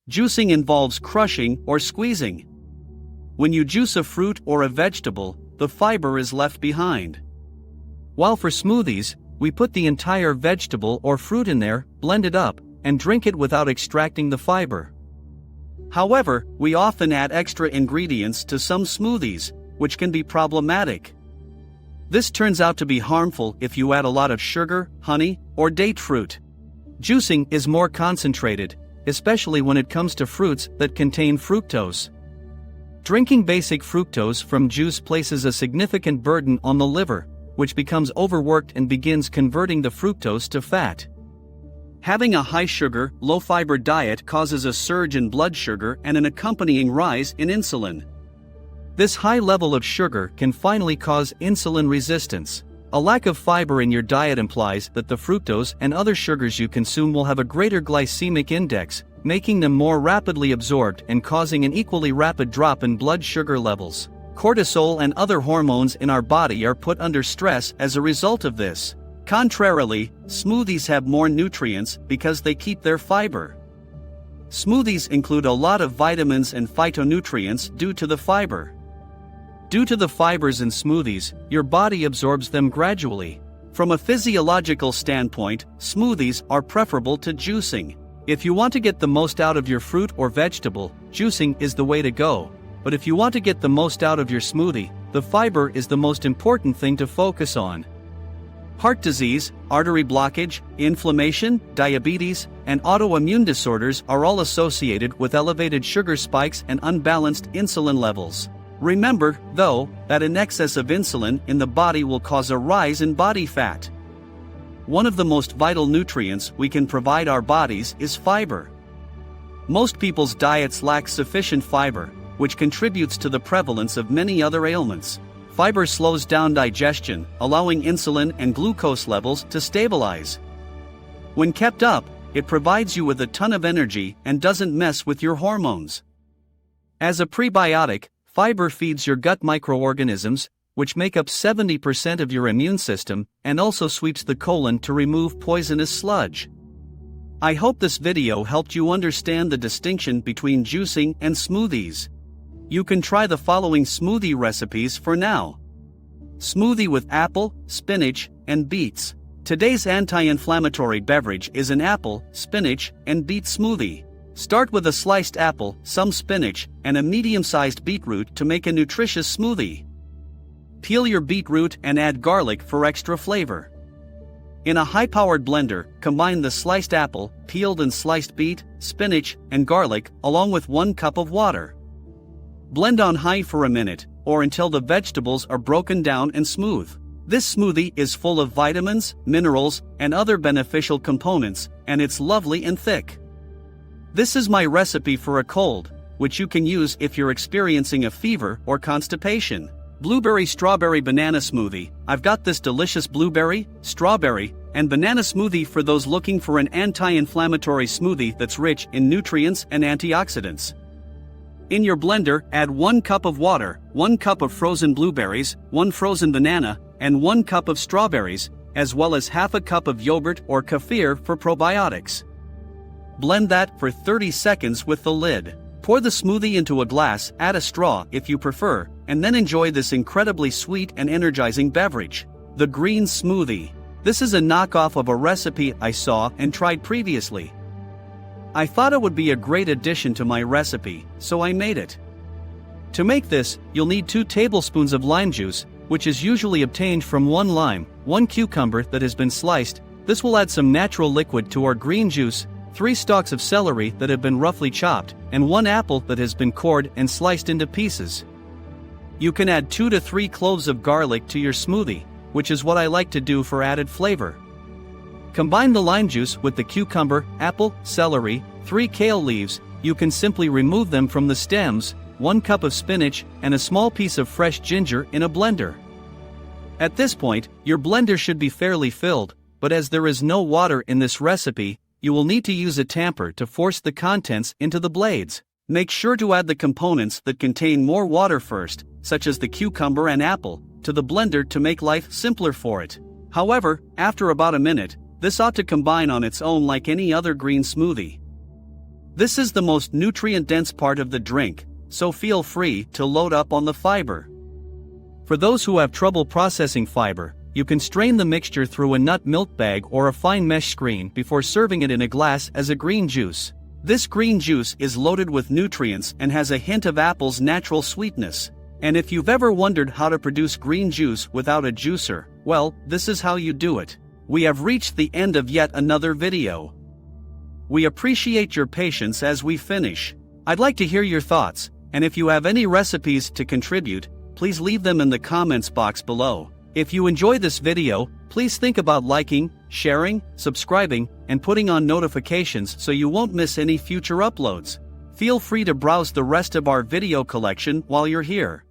Juicing involves crushing or squeezing. When you juice a fruit or a vegetable, the fiber is left behind. While for smoothies, we put the entire vegetable or fruit in there, blend it up, and drink it without extracting the fiber. However, we often add extra ingredients to some smoothies, which can be problematic. This turns out to be harmful if you add a lot of sugar, honey, or date fruit. Juicing is more concentrated, especially when it comes to fruits that contain fructose. Drinking basic fructose from juice places a significant burden on the liver, which becomes overworked and begins converting the fructose to fat. Having a high-sugar, low-fiber diet causes a surge in blood sugar and an accompanying rise in insulin. This high level of sugar can finally cause insulin resistance. A lack of fiber in your diet implies that the fructose and other sugars you consume will have a greater glycemic index, making them more rapidly absorbed and causing an equally rapid drop in blood sugar levels. Cortisol and other hormones in our body are put under stress as a result of this. Contrarily, smoothies have more nutrients because they keep their fiber. Smoothies include a lot of vitamins and phytonutrients due to the fiber. Due to the fibers in smoothies, your body absorbs them gradually. From a physiological standpoint, smoothies are preferable to juicing. If you want to get the most out of your fruit or vegetable, juicing is the way to go. But if you want to get the most out of your smoothie, the fiber is the most important thing to focus on. Heart disease, artery blockage, inflammation, diabetes, and autoimmune disorders are all associated with elevated sugar spikes and unbalanced insulin levels. Remember, though, that an excess of insulin in the body will cause a rise in body fat. One of the most vital nutrients we can provide our bodies is fiber. Most people's diets lack sufficient fiber, which contributes to the prevalence of many other ailments. Fiber slows down digestion, allowing insulin and glucose levels to stabilize. When kept up, it provides you with a ton of energy and doesn't mess with your hormones. As a prebiotic, fiber feeds your gut microorganisms, which make up 70% of your immune system, and also sweeps the colon to remove poisonous sludge. I hope this video helped you understand the distinction between juicing and smoothies. You can try the following smoothie recipes for now. Smoothie with apple, spinach, and beets. Today's anti-inflammatory beverage is an apple, spinach, and beet smoothie. Start with a sliced apple, some spinach, and a medium-sized beetroot to make a nutritious smoothie. Peel your beetroot and add garlic for extra flavor. In a high-powered blender, combine the sliced apple, peeled and sliced beet, spinach, and garlic, along with 1 cup of water. Blend on high for a minute, or until the vegetables are broken down and smooth. This smoothie is full of vitamins, minerals, and other beneficial components, and it's lovely and thick. This is my recipe for a cold, which you can use if you're experiencing a fever or constipation. Blueberry strawberry banana smoothie. I've got this delicious blueberry, strawberry, and banana smoothie for those looking for an anti-inflammatory smoothie that's rich in nutrients and antioxidants. In your blender, add 1 cup of water, 1 cup of frozen blueberries, 1 frozen banana, and 1 cup of strawberries, as well as half a cup of yogurt or kefir for probiotics. Blend that for 30 seconds with the lid. Pour the smoothie into a glass, add a straw if you prefer, and then enjoy this incredibly sweet and energizing beverage. The green smoothie. This is a knockoff of a recipe I saw and tried previously. I thought it would be a great addition to my recipe, so I made it. To make this, you'll need 2 tablespoons of lime juice, which is usually obtained from 1 lime, 1 cucumber that has been sliced. This will add some natural liquid to our green juice, 3 stalks of celery that have been roughly chopped, and 1 apple that has been cored and sliced into pieces. You can add 2 to 3 cloves of garlic to your smoothie, which is what I like to do for added flavor. Combine the lime juice with the cucumber, apple, celery, 3 kale leaves. You can simply remove them from the stems, 1 cup of spinach, and a small piece of fresh ginger in a blender. At this point, your blender should be fairly filled, but as there is no water in this recipe, you will need to use a tamper to force the contents into the blades. Make sure to add the components that contain more water first, such as the cucumber and apple, to the blender to make life simpler for it. However, after about a minute, this ought to combine on its own like any other green smoothie. This is the most nutrient-dense part of the drink, so feel free to load up on the fiber. For those who have trouble processing fiber, you can strain the mixture through a nut milk bag or a fine mesh screen before serving it in a glass as a green juice. This green juice is loaded with nutrients and has a hint of apple's natural sweetness. And if you've ever wondered how to produce green juice without a juicer, well, this is how you do it. We have reached the end of yet another video. We appreciate your patience as we finish. I'd like to hear your thoughts, and if you have any recipes to contribute, please leave them in the comments box below. If you enjoy this video, please think about liking, sharing, subscribing, and putting on notifications so you won't miss any future uploads. Feel free to browse the rest of our video collection while you're here.